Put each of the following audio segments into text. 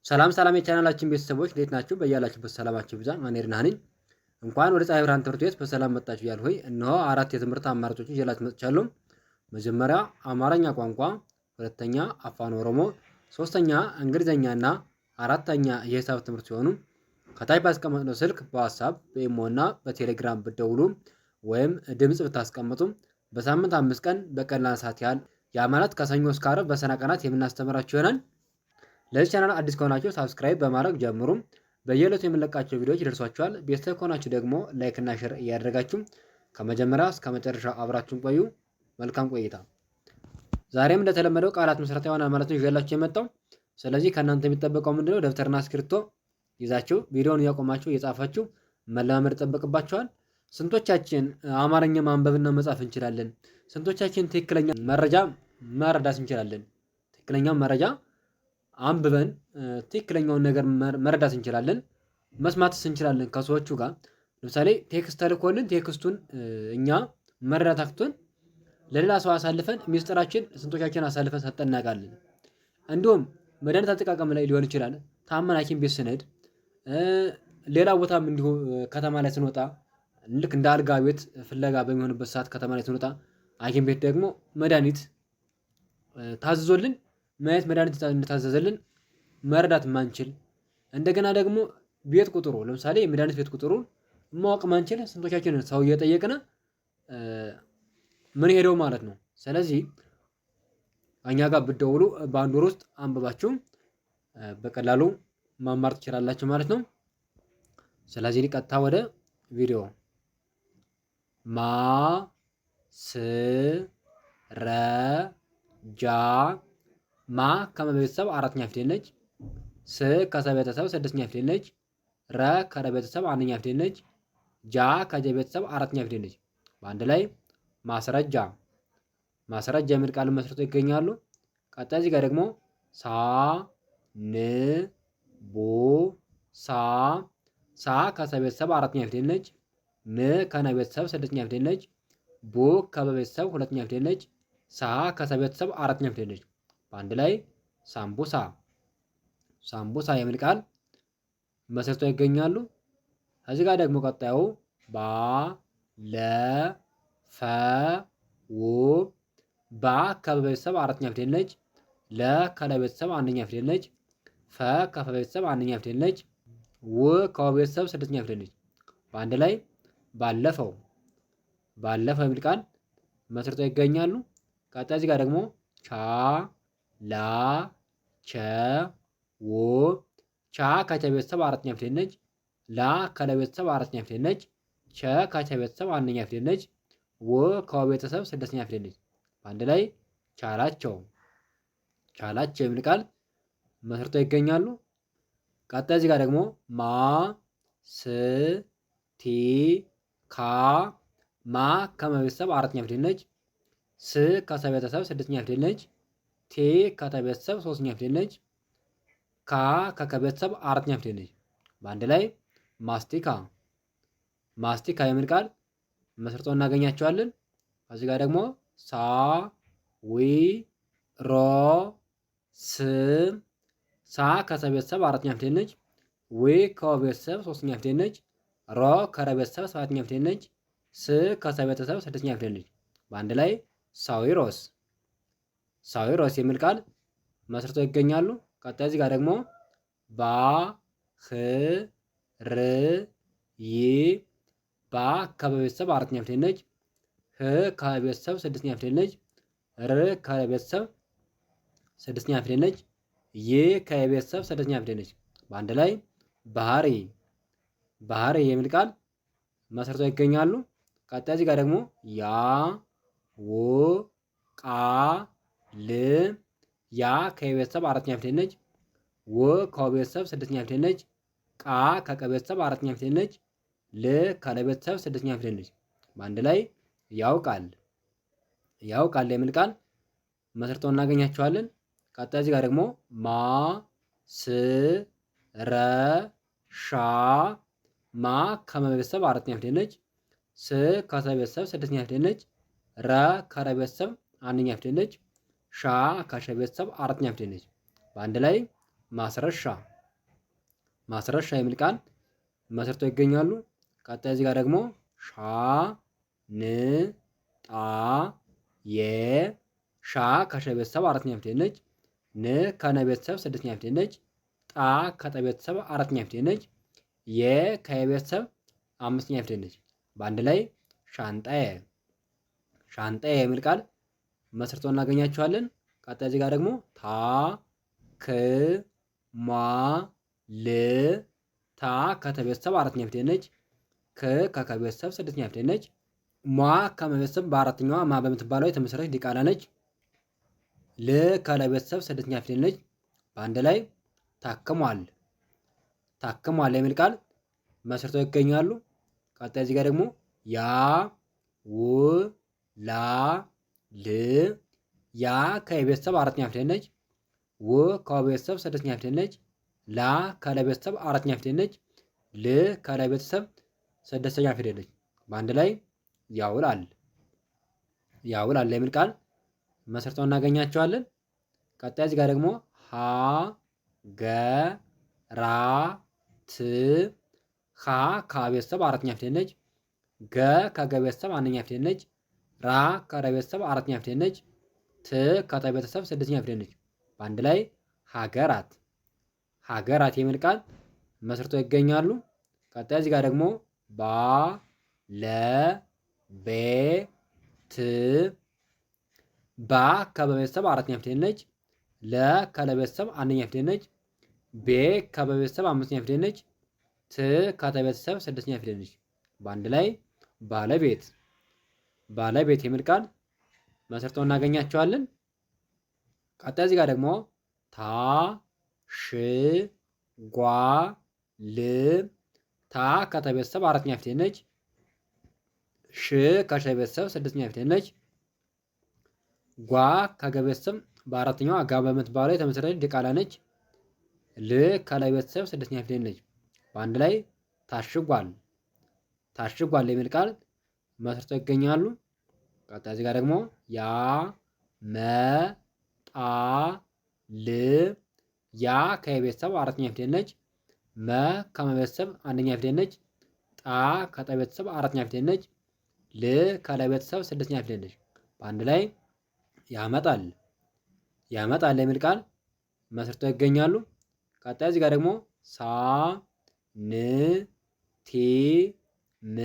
ሰላም ሰላም የቻናላችን ቤተሰቦች እንዴት ናችሁ? በያላችሁበት ሰላማችሁ ይብዛ። እኔ ርና ነኝ። እንኳን ወደ ፀሐይ ብርሃን ትምህርት ቤት በሰላም መጣችሁ እያልኩ እነሆ አራት የትምህርት አማራጮችን ይዤላችሁ መጥቻለሁ። መጀመሪያ አማርኛ ቋንቋ፣ ሁለተኛ አፋን ኦሮሞ፣ ሶስተኛ እንግሊዝኛና አራተኛ የሂሳብ ትምህርት ሲሆኑ ከታች ባስቀመጥነው ስልክ በዋትስአፕ በኢሞ እና በቴሌግራም ብትደውሉ ወይም ድምጽ ብታስቀምጡ በሳምንት 5 ቀን በቀን ለአንድ ሰዓት ያህል ያ ማለት ከሰኞ እስከ ዓርብ በሰና ቀናት የምናስተምራችሁ ይሆናል። ለዚህ ቻናል አዲስ ከሆናችሁ ሳብስክራይብ በማድረግ ጀምሩ። በየዕለቱ የምንለቃቸው ቪዲዮዎች ይደርሷችኋል። ቤተሰብ ከሆናችሁ ደግሞ ላይክ እና ሼር እያደረጋችሁ ከመጀመሪያ እስከ መጨረሻ አብራችሁን ቆዩ። መልካም ቆይታ። ዛሬም እንደተለመደው ቃላት ምስረታ ይሆናል ማለት ነው ይዤላችሁ የመጣው። ስለዚህ ከእናንተ የሚጠበቀው ምንድነው? ደብተርና እስክሪብቶ ይዛችሁ ቪዲዮውን እያቆማችሁ እየጻፋችሁ መለማመድ ይጠበቅባችኋል። ስንቶቻችን አማርኛ ማንበብና መጻፍ እንችላለን? ስንቶቻችን ትክክለኛ መረጃ መረዳት እንችላለን? ትክክለኛ መረጃ አንብበን ትክክለኛውን ነገር መረዳት እንችላለን? መስማትስ እንችላለን? ከሰዎቹ ጋር ለምሳሌ ቴክስት ተልኮልን ቴክስቱን እኛ መረዳት አቅቶን ለሌላ ሰው አሳልፈን ሚስጥራችን ስንቶቻችን አሳልፈን ሰጠን እናውቃለን? እንዲሁም መድኃኒት አጠቃቀም ላይ ሊሆን ይችላል። ታመን ሐኪም ቤት ስንሄድ ሌላ ቦታም እንዲሁ ከተማ ላይ ስንወጣ ልክ እንደ አልጋ ቤት ፍለጋ በሚሆንበት ሰዓት ከተማ ላይ ስንወጣ ሐኪም ቤት ደግሞ መድኃኒት ታዝዞልን ማየት መድኃኒት እንደታዘዘልን መረዳት ማንችል፣ እንደገና ደግሞ ቤት ቁጥሩ ለምሳሌ የመድኃኒት ቤት ቁጥሩን ማወቅ ማንችል ስንቶቻችንን ሰው እየጠየቅን ምን ሄደው ማለት ነው። ስለዚህ እኛ ጋር ብትደውሉ በአንድ ወር ውስጥ አንብባችሁ በቀላሉ ማማር ትችላላችሁ ማለት ነው። ስለዚህ ቀጥታ ወደ ቪዲዮ ማስረጃ ማ ከመቤተሰብ አራተኛ ፊደል ነች። ስ ከሰቤተሰብ ስድስተኛ ፊደል ነች። ረ ከረቤተሰብ አንደኛ ፊደል ነች። ጃ ከጀቤተሰብ አራተኛ ፊደል ነች። በአንድ ላይ ማስረጃ ማስረጃ የሚል ቃል መስርቶ ይገኛሉ። ቀጣይ እዚህ ጋር ደግሞ ሳ ን ቡ ሳ ሳ ከሰቤተሰብ አራተኛ ፊደል ነች። ን ከነቤተሰብ ስድስተኛ ፊደል ነች። ቡ ከበቤተሰብ ሁለተኛ ፊደል ነች። ሳ ከሰቤተሰብ አራተኛ ፊደል ነች። በአንድ ላይ ሳምቡሳ ሳምቡሳ የሚል ቃል መስርተው ይገኛሉ። እዚህ ጋር ደግሞ ቀጣዩ ባ ለ ፈ ው ባ ከበቤተሰብ አራተኛ ፊደል ነች። ለ ከለቤተሰብ አንደኛ ፊደል ነች። ፈ ከፈቤተሰብ አንደኛ ፊደል ነች። ው ከወቤተሰብ ስድስተኛ ፊደል ነች። በአንድ ላይ ባለፈው ባለፈው የሚል ቃል መስርተው ይገኛሉ። ቀጣይ እዚህ ጋር ደግሞ ቻ ላ ቸ ው ቻ ከቸቤተሰብ አራተኛ ፊደል ነች። ላ ከለቤተሰብ አራተኛ ፊደል ነች። ቸ ከቸቤተሰብ አንደኛ ፊደል ነች። ው ከወቤተሰብ ስድስተኛ ፊደል ነች። በአንድ ላይ ቻላቸው ቻላቸው የሚል ቃል መስርተው ይገኛሉ። ቀጣይ እዚህ ጋር ደግሞ ማ ስ ቲ ካ ማ ከመቤተሰብ አራተኛ ፊደል ነች። ስ ከሰቤተሰብ ስድስተኛ ፊደል ነች። ቴ ከተቤተሰብ ሶስተኛ ፊደል ነች። ካ ከከቤተሰብ አራተኛ ፊደል ነች። በአንድ ላይ ማስቲካ ማስቲካ የሚል ቃል መስርተው እናገኛቸዋለን። እዚህ ጋር ደግሞ ሳ ዊ ሮ ስ ሳ ከሰቤተሰብ አራተኛ ፊደል ነች። ዊ ከቤተሰብ ሶስተኛ ፊደል ነች። ሮ ከረቤተሰብ ሰባተኛ ፊደል ነች። ስ ከሰቤተሰብ ስድስተኛ ፊደል ነች። በአንድ ላይ ሳዊሮስ ሳዊሮስ የሚል ቃል መስርተው ይገኛሉ። ቀጣይ እዚህ ጋር ደግሞ ባ ህ ር ይ ባ ከቤተሰብ አራተኛ ፊደል ነች። ህ ከቤተሰብ ስድስተኛ ፊደል ነች። ር ከቤተሰብ ስድስተኛ ፊደል ነች። ይ ከቤተሰብ ስድስተኛ ፊደል ነች። በአንድ ላይ ባህሪ ባህሪ የሚል ቃል መስርተው ይገኛሉ። ቀጣይ እዚህ ጋር ደግሞ ያ ው ቃ ል ያ ከቤተሰብ አራተኛ ፊደል ነች። ው ከቤተሰብ ስድስተኛ ፊደል ነች። ቃ ከቀቤተሰብ አራተኛ ፊደል ነች። ል ከለቤተሰብ ስድስተኛ ፊደል ነች። በአንድ ላይ ያውቃል ያውቃል የሚል ቃል መስርተው እናገኛቸዋለን። ቀጣይ እዚህ ጋር ደግሞ ማ ስ ረ ሻ ማ ከመቤተሰብ አራተኛ ፊደል ነች። ስ ከሰቤተሰብ ስድስተኛ ፊደል ነች። ረ ከረቤተሰብ አንደኛ ፊደል ነች። ሻ ከሸቤተሰብ አራተኛ ፊደል ነች። በአንድ ላይ ማስረሻ ማስረሻ የሚል ቃል መስርተው ይገኛሉ። ቀጣይ እዚህ ጋር ደግሞ ሻ ን ጣ የ ሻ ከሸ ቤተሰብ አራተኛ ፊደል ነች። ን ከነ ቤተሰብ ስድስተኛ ፊደል ነች። ጣ ከጠ ቤተሰብ አራተኛ ፊደል ነች። የ ከየ ቤተሰብ አምስተኛ ፊደል ነች። በአንድ ላይ ሻንጣዬ ሻንጣዬ የሚል ቃል መስርቶ እናገኛቸዋለን። ቀጣይ እዚህ ጋር ደግሞ ታ ክ ማ ል ታ ከተ ቤተሰብ አራተኛ ፊደል ነች። ክ ከከ ቤተሰብ ስድስተኛ ፊደል ነች። ሟ ከመ ቤተሰብ በአራተኛዋ ማ በምትባለው የተመሰረተች ዲቃላ ነች። ል ከለ ቤተሰብ ስድስተኛ ፊደል ነች። በአንድ ላይ ታክሟል ታክሟል የሚል ቃል መስርተው ይገኛሉ። ቀጣይ እዚህ ጋር ደግሞ ያ ው ላ ል ያ ከቤተሰብ አራተኛ ፊደል ነች። ው ከቤተሰብ ስድስተኛ ፊደል ነች። ላ ከለቤተሰብ አራተኛ ፊደል ነች። ል ከለቤተሰብ ስድስተኛ ፊደል ነች። በአንድ ላይ ያውላል ያውላል የሚል ቃል መስርተው እናገኛቸዋለን። ቀጣይ እዚህ ጋር ደግሞ ሀ ገ ራ ት ሀ ከቤተሰብ አራተኛ ፊደል ነች። ገ ከገቤተሰብ አንደኛ ፊደል ነች። ራ ከረቤተሰብ አራተኛ ፊደል ነች። ት ከተቤተሰብ ስድስተኛ ፊደል ነች። በአንድ ላይ ሀገራት ሀገራት የሚል ቃል መስርቶ ይገኛሉ። ቀጣይ እዚህ ጋር ደግሞ ባ ለ ቤ ት ባ ከበቤተሰብ አራተኛ ፊደል ነች። ለ ከለቤተሰብ አንደኛ ፊደል ነች። ቤ ከበቤተሰብ አምስተኛ ፊደል ነች። ት ከተቤተሰብ ስድስተኛ ፊደል ነች። በአንድ ላይ ባለቤት ባለቤት የሚል ቃል መስርተው እናገኛቸዋለን። ቀጣይ እዚህ ጋር ደግሞ ታ ሽ ጓ ል ታ ከተቤተሰብ አራተኛ ፊደል ነች። ሽ ከሸ ቤተሰብ ስድስተኛ ፊደል ነች። ጓ ከገቤተሰብ በአራተኛዋ ጋ በምትባለው የተመሰረተች ዲቃላ ነች። ል ከላይ ቤተሰብ ስድስተኛ ፊደል ነች። በአንድ ላይ ታሽጓል ታሽጓል የሚል ቃል መስርተው ይገኛሉ። ቀጣይ እዚህ ጋር ደግሞ ያ መ ጣ ል ያ ከቤተሰብ አራተኛ ፊደል ነች። መ ከመቤተሰብ አንደኛ ፊደል ነች። ጣ ከጠቤተሰብ አራተኛ ፊደል ነች። ል ከለቤተሰብ ስድስተኛ ፊደል ነች። በአንድ ላይ ያመጣል ያመጣል የሚል ቃል መስርተው ይገኛሉ። ቀጣይ እዚህ ጋር ደግሞ ሳ ን ቲ ም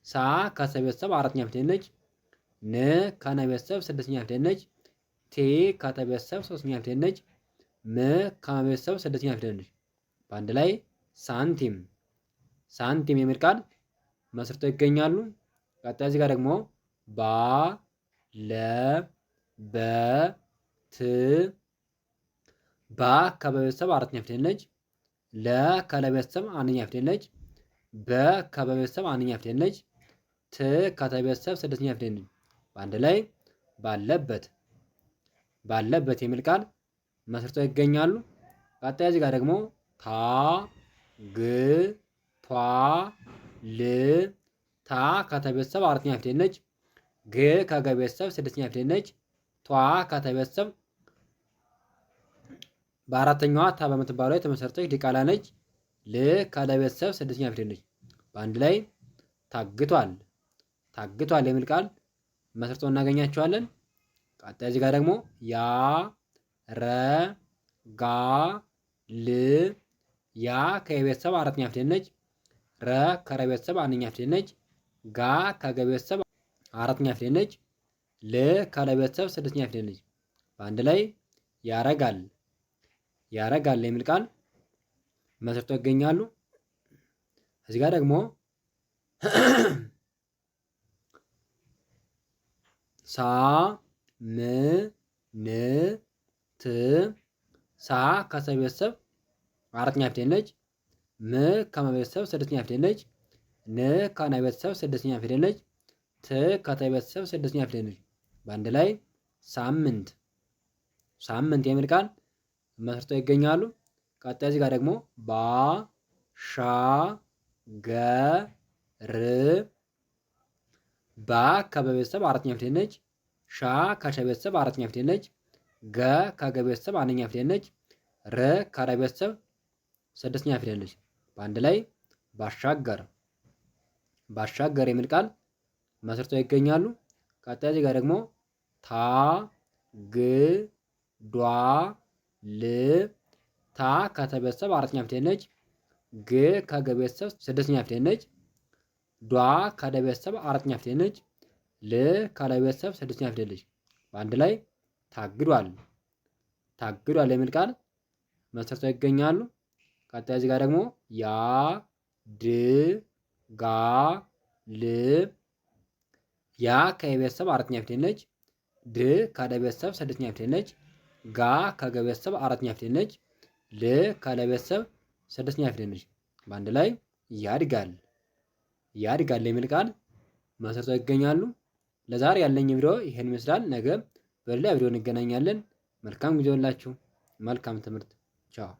ሳ ከሰ ቤተሰብ አራተኛ ፊደል ነች። ን ከነ ቤተሰብ ስድስተኛ ፊደል ነች። ቲ ከተ ቤተሰብ ሶስተኛ ፊደል ነች። ም ከመ ቤተሰብ ስድስተኛ ፊደል ነች። በአንድ ላይ ሳንቲም ሳንቲም የሚል ቃል መስርተው ይገኛሉ። ቀጣይ እዚህ ጋር ደግሞ ባ ለ በ ት ባ ከበቤተሰብ አራተኛ ፊደል ነች። ለ ከለቤተሰብ አንደኛ ፊደል ነች። በ ከበቤተሰብ አንደኛ ፊደል ነች። ት ከተቤተሰብ ስድስተኛ ፊደል ነች። በአንድ ላይ ባለበት ባለበት የሚል ቃል መስርተው ይገኛሉ። ቀጣይ እዚህ ጋር ደግሞ ታ ግ ቷ ል ታ ከተቤተሰብ አራተኛ ፊደል ነች። ግ ከገቤተሰብ ስድስተኛ ፊደል ነች። ቷ ከተቤተሰብ በአራተኛዋ ታ በምትባለው የተመሰረተች ዲቃላ ነች። ል ከለቤተሰብ ስድስተኛ ፊደል ነች። በአንድ ላይ ታግቷል ታግቷል የሚል ቃል መስርቶ እናገኛቸዋለን። ቀጣይ እዚህ ጋር ደግሞ ያ ረ ጋ ል ያ ከየቤተሰብ አራተኛ ፊደል ነች። ረ ከረቤተሰብ አንደኛ ፊደል ነች። ጋ ከገቤተሰብ አራተኛ ፊደል ነች። ል ከለቤተሰብ ስድስተኛ ፊደል ነች። በአንድ ላይ ያረጋል ያረጋል የሚል ቃል መስርተው ይገኛሉ። እዚህ ጋር ደግሞ ሳ ም ን ት ሳ ከሰ ቤተሰብ አራተኛ ፊደል ነች። ም ከመ ቤተሰብ ስድስተኛ ፊደል ነች። ን ከነ ቤተሰብ ስድስተኛ ፊደል ነች። ት ከተ ቤተሰብ ስድስተኛ ፊደል ነች። በአንድ ላይ ሳምንት ሳምንት የሚል ቃል መስርተው ይገኛሉ። ቀጣይ እዚህ ጋር ደግሞ ባ ሻ ገ ር ባ ከበቤተሰብ አራተኛ ፊደል ነች። ሻ ከሸ ቤተሰብ አራተኛ ፊደል ነች። ገ ከገ ቤተሰብ አንደኛ ፊደል ነች። ር ከረ ቤተሰብ ስድስተኛ ፊደል ነች። በአንድ ላይ ባሻገር ባሻገር የሚል ቃል መስርተው ይገኛሉ። ቀጣይ እዚህ ጋር ደግሞ ታ ግ ዷ ል ታ ከተ ቤተሰብ አራተኛ ፊደል ነች። ግ ከገ ቤተሰብ ስድስተኛ ፊደል ነች። ዷ ከደ ቤተሰብ አራተኛ ፊደል ነች። ል ከለ ቤተሰብ ስድስተኛ ፊደል ነች። በአንድ ላይ ታግዷል ታግዷል የሚል ቃል መስርተው ይገኛሉ። ቀጣይ እዚህ ጋር ደግሞ ያ ድ ጋ ል ያ ከቤተሰብ አራተኛ ፊደል ነች። ድ ከደ ቤተሰብ ስድስተኛ ፊደል ነች። ጋ ከገ ቤተሰብ አራተኛ ፊደል ነች። ል ከለ ቤተሰብ ስድስተኛ ፊደል ነች። በአንድ ላይ ያድጋል ያድጋል የሚል ቃል መስርተው ይገኛሉ። ለዛሬ ያለኝ ቪዲዮ ይሄን ይመስላል። ነገ በሌላ ቪዲዮ እንገናኛለን። መልካም ጊዜ ሁላችሁ። መልካም ትምህርት። ቻው